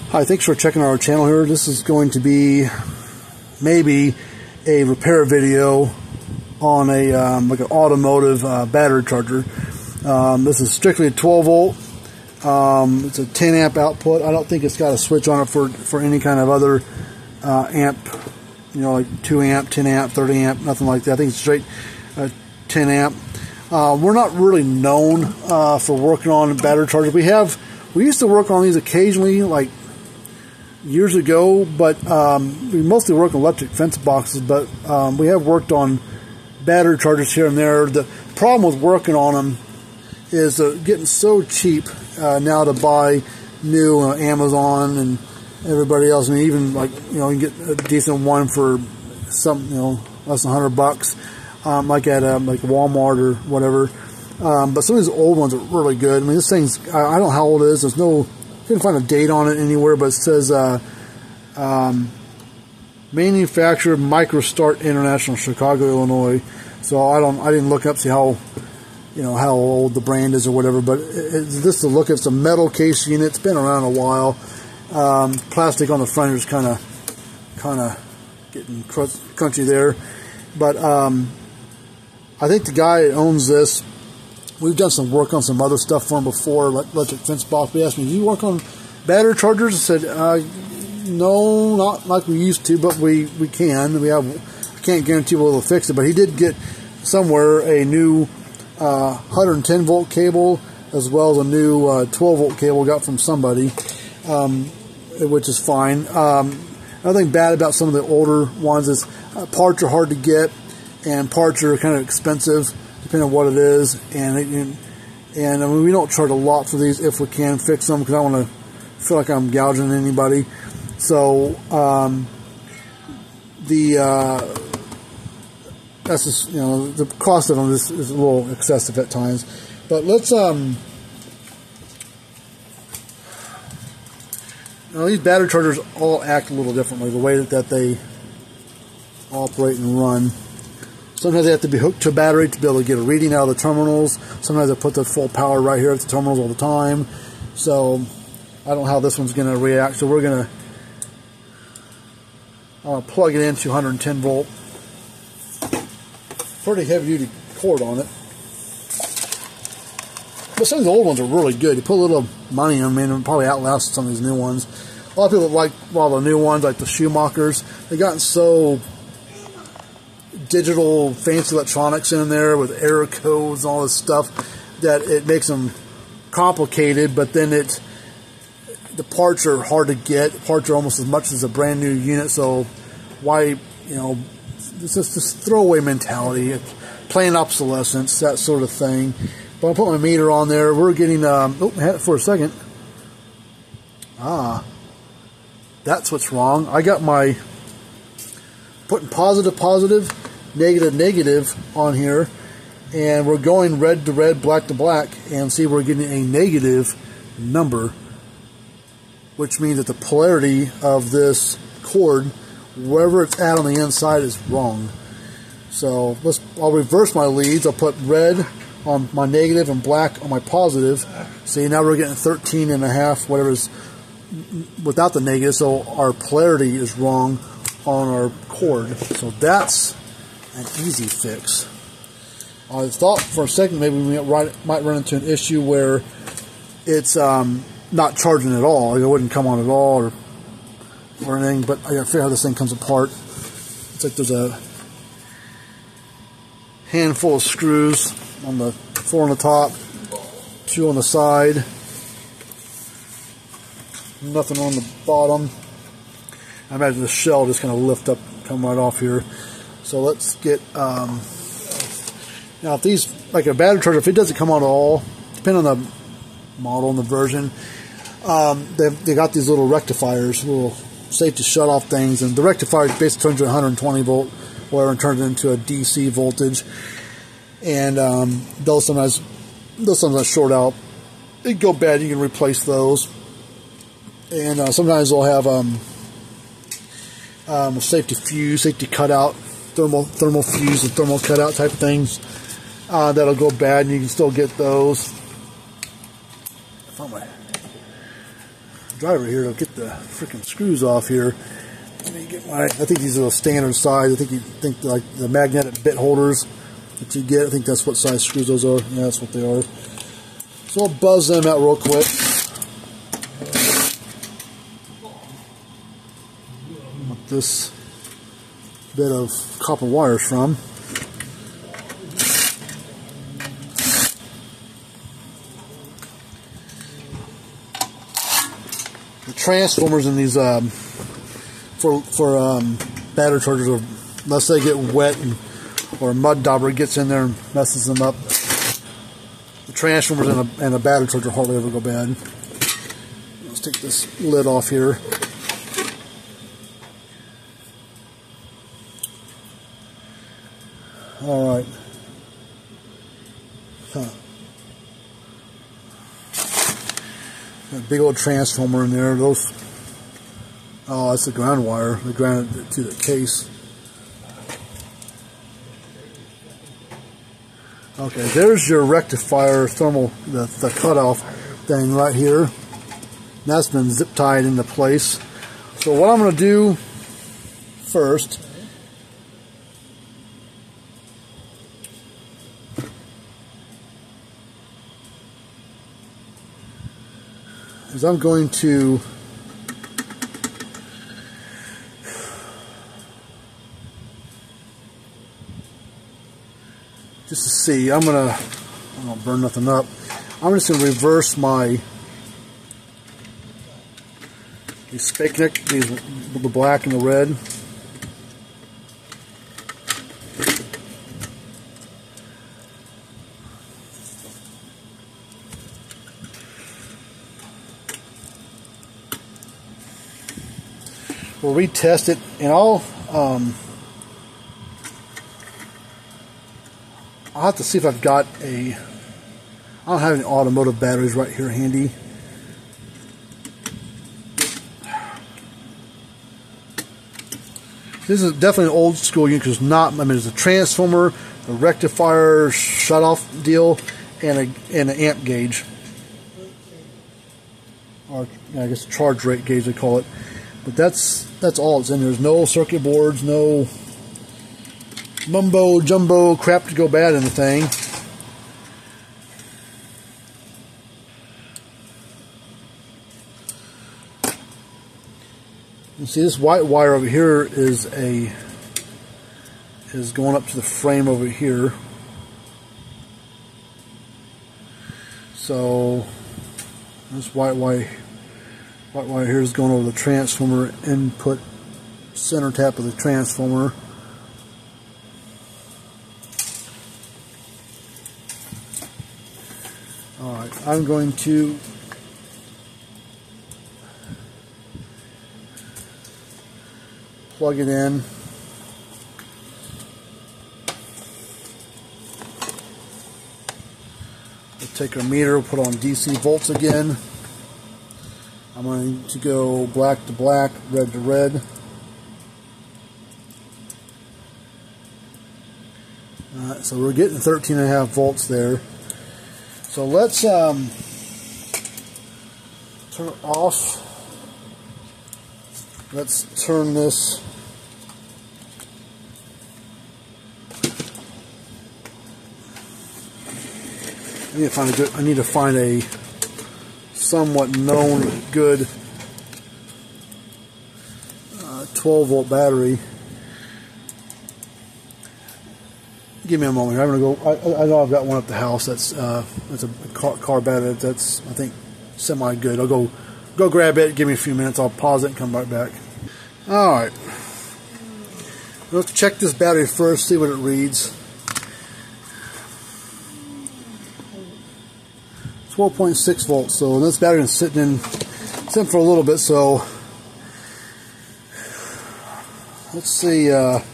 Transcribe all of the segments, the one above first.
Hi, thanks for checking out our channel here. This is going to be maybe a repair video on a like an automotive battery charger. This is strictly a 12 volt. It's a 10 amp output. I don't think it's got a switch on it for any kind of other amp, you know, like 2 amp, 10 amp, 30 amp, nothing like that. I think it's straight 10 amp. We're not really known for working on battery chargers. We used to work on these occasionally, like years ago, but we mostly work on electric fence boxes, but we have worked on battery chargers here and there. The problem with working on them is getting so cheap now to buy new on Amazon and everybody else. I mean, even like, you know, you can get a decent one for some, you know, less than $100, like at like Walmart or whatever. But some of these old ones are really good. I mean, this thing's, I don't know how old it is. There's no, couldn't find a date on it anywhere, but it says manufacturer MicroStart International, Chicago, Illinois. So I didn't look up to see how, you know, how old the brand is or whatever. But this to look, it's a metal case unit. It's been around a while. Plastic on the front is kind of getting crunchy there. But I think the guy that owns this, we've done some work on some other stuff for him before, like electric fence box. He asked me, do you work on battery chargers? I said, no, not like we used to, but we can. I can't guarantee we'll fix it, but he did get somewhere a new 110 volt cable as well as a new 12 volt cable got from somebody, which is fine. Another thing bad about some of the older ones is parts are hard to get, and parts are kind of expensive depending on what it is, and I mean, we don't charge a lot for these if we can fix them, because I don't want to feel like I'm gouging anybody. So that's just, you know, the cost of them is a little excessive at times. But let's now these battery chargers all act a little differently, the way that they operate and run. Sometimes they have to be hooked to a battery to be able to get a reading out of the terminals. Sometimes they put the full power right here at the terminals all the time. So I don't know how this one's going to react. So we're going to plug it into 110 volt. Pretty heavy duty cord on it. But some of the old ones are really good. You put a little money in them, and it'll probably outlast some of these new ones. A lot of people like the new ones, like the Schumachers. They've gotten so digital, fancy electronics in there with error codes and all this stuff that it makes them complicated. But then the parts are hard to get. The parts are almost as much as a brand new unit. So why, you know, it's just this throwaway mentality, plain obsolescence, that sort of thing. But I'll put my meter on there. We're getting, oh, I had it for a second. That's what's wrong. I got my putting positive, negative on here, and we're going red to red, black to black, and see we're getting a negative number, which means that the polarity of this cord, wherever it's at on the inside, is wrong. So I'll reverse my leads. I'll put red on my negative and black on my positive. See, now we're getting 13.5, whatever is without the negative, so our polarity is wrong on our cord. So that's an easy fix. I thought for a second maybe we might run into an issue where it's not charging at all. Like it wouldn't come on at all or anything, but I gotta figure out how this thing comes apart. It's like there's a handful of screws on the 4 on the top, 2 on the side, nothing on the bottom. I imagine the shell just kind of lift up, come right off here. So let's get, now if these, like a battery charger, if it doesn't come on at all, depending on the model and the version, they got these little rectifiers, little safety shut off things, and the rectifier basically turns to 120 volt, whatever, and turns it into a DC voltage. And those sometimes short out. They go bad, you can replace those. And sometimes they'll have a safety fuse, safety cutout, thermal fuse and thermal cutout type of things that'll go bad, and you can still get those. driver here to get the freaking screws off here. Let me get my, I think these are the standard size. I think like the magnetic bit holders that you get. I think that's what size screws those are. Yeah, that's what they are. So I'll buzz them out real quick. What this bit of copper wires from. The transformers in these for battery chargers, are, unless they get wet or a mud dauber gets in there and messes them up, the transformers and a battery charger hardly ever go bad. Let's take this lid off here. All right. Got a big old transformer in there. Those. Oh, that's the ground wire. They grounded it to the case. Okay, there's your rectifier thermal, the cutoff thing right here. And that's been zip tied into place. So what I'm going to do first is I'm going to just to see, I don't burn nothing up. I'm just going to reverse my these Spiknik, the black and the red. We'll retest it, and I'll have to see if I've got I don't have any automotive batteries right here handy. This is definitely an old school unit because there's a transformer, a rectifier, shut-off deal, and an amp gauge, or I guess charge rate gauge they call it. But that's all it's in. There's no circuit boards, no mumbo jumbo crap to go bad in the thing. You see this white wire over here is going up to the frame over here. So this white wire here is going over the transformer input center tap of the transformer. Alright, I'm going to plug it in. We'll take our meter, put on DC volts again. I'm going to go black to black, red to red. Alright, so we're getting 13.5 volts there. So let's turn it off. Let's turn this. I need to find a somewhat known good 12-volt battery. Give me a moment. I'm gonna go. I know I've got one at the house. That's a car battery. That's, I think, semi good. I'll go grab it. Give me a few minutes. I'll pause it and come right back. All right. Let's check this battery first. See what it reads. 12.6 volts. So this battery is sitting for a little bit. So let's see. Let's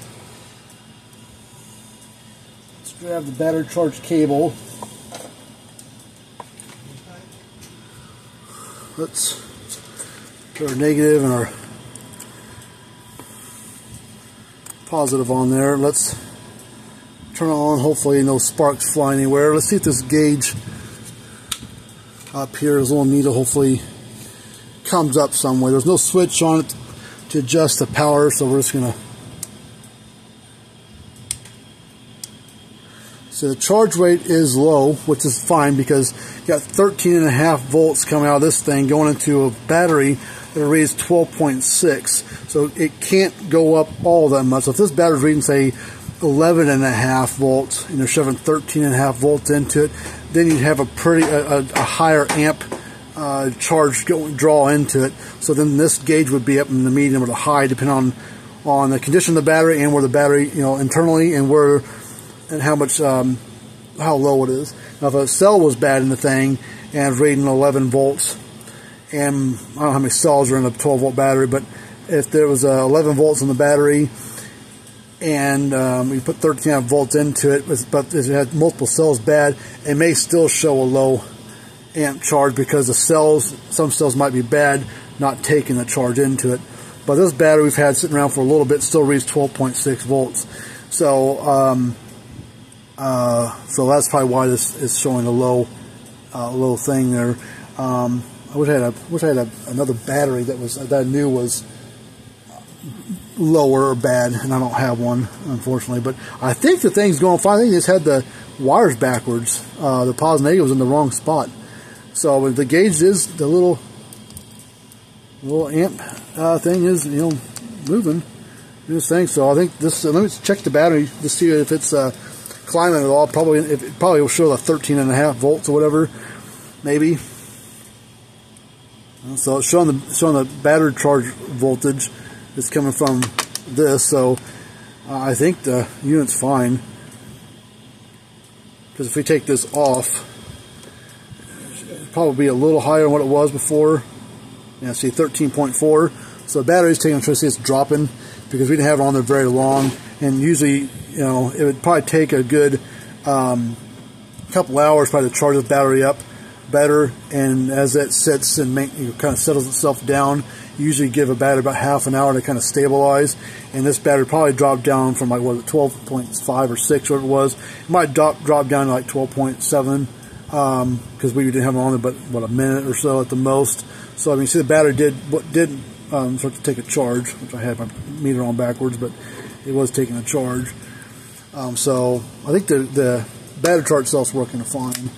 grab the battery charge cable. Let's put our negative and our positive on there. Let's turn it on. Hopefully no sparks fly anywhere. Let's see if this gauge up here, this little needle, hopefully comes up some way. There's no switch on it to adjust the power, so we're just gonna. So the charge rate is low, which is fine because you got 13.5 volts coming out of this thing going into a battery that reads 12.6. So it can't go up all that much. So if this battery's reading, say, 11.5 volts, and you're shoving 13.5 volts into it, then you'd have a higher amp charge draw into it. So then this gauge would be up in the medium or the high, depending on the condition of the battery and where the battery, internally, and how much, how low it is. Now, if a cell was bad in the thing and it's reading 11 volts, and I don't know how many cells are in a 12 volt battery, but if there was 11 volts in the battery and you put 13.5 volts into it, but if it had multiple cells bad, it may still show a low amp charge because some cells might be bad, not taking the charge into it. But this battery we've had sitting around for a little bit still reads 12.6 volts. So so that's probably why this is showing a low thing there. I wish I had another battery that I knew was lower or bad, and I don't have one, unfortunately. But I think the thing's going fine. I think they just had the wires backwards. The positive and negative was in the wrong spot. So the gauge is the little amp thing is moving this thing. So I think this. Let me check the battery to see if it's climbing at all. It probably will show the 13.5 volts or whatever, maybe. So it's showing the battery charge voltage is coming from this. So I think the unit's fine, because if we take this off, it'll probably be a little higher than what it was before. Yeah, see, 13.4. So the battery's taking, see, it's dropping because we didn't have it on there very long, and usually, it would probably take a good couple hours probably to charge the battery up better, and as it sits and kind of settles itself down, you usually give a battery about half an hour to kind of stabilize. And this battery probably dropped down from, like, what, 12.5 or 6, whatever it was. It might drop down to like 12.7 because we didn't have it on there but what, a minute or so at the most. So I mean, see, the battery did start to take a charge, which I had my meter on backwards, but it was taking a charge. So I think the battery charge itself's working fine.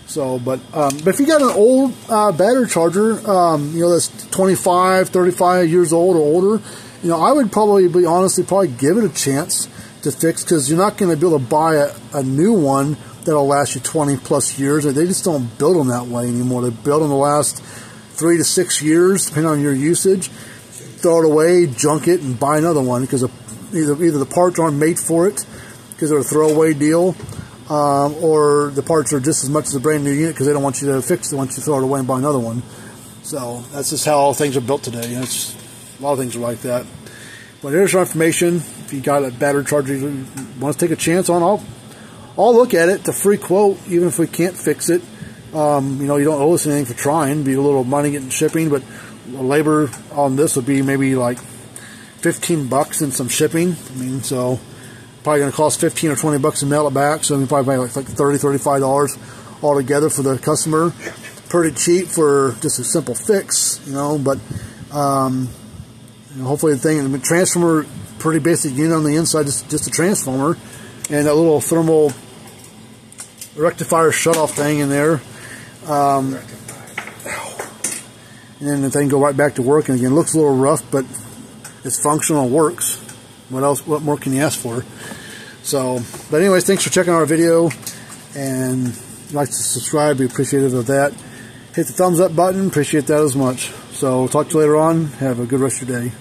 So, but if you got an old battery charger, that's 25, 35 years old or older, I would probably give it a chance to fix, because you're not going to be able to buy a new one that'll last you 20 plus years. They just don't build them that way anymore. They build them to last 3 to 6 years, depending on your usage. Throw it away, junk it, and buy another one, because either the parts aren't made for it because they're a throwaway deal, or the parts are just as much as a brand new unit because they don't want you to fix it once you throw it away and buy another one. So that's just how things are built today. A lot of things are like that. But here's your information. If you got a battery charger you want to take a chance on, I'll look at it. It's a free quote, even if we can't fix it. You don't owe us anything for trying. It'd be a little money getting shipping, but labor on this would be maybe like $15 and some shipping. I mean, so probably going to cost $15 or $20 to mail it back. So we probably like $30, $35 altogether for the customer. Pretty cheap for just a simple fix, But hopefully the transformer, pretty basic unit on the inside, just a transformer, and that little thermal rectifier shutoff thing in there. And then the thing go right back to working again. Looks a little rough, but it's functional, works. What more can you ask for? So, but anyways, thanks for checking our video, and if you'd like to subscribe, be appreciative of that. Hit the thumbs up button, appreciate that as much. So, talk to you later on. Have a good rest of your day.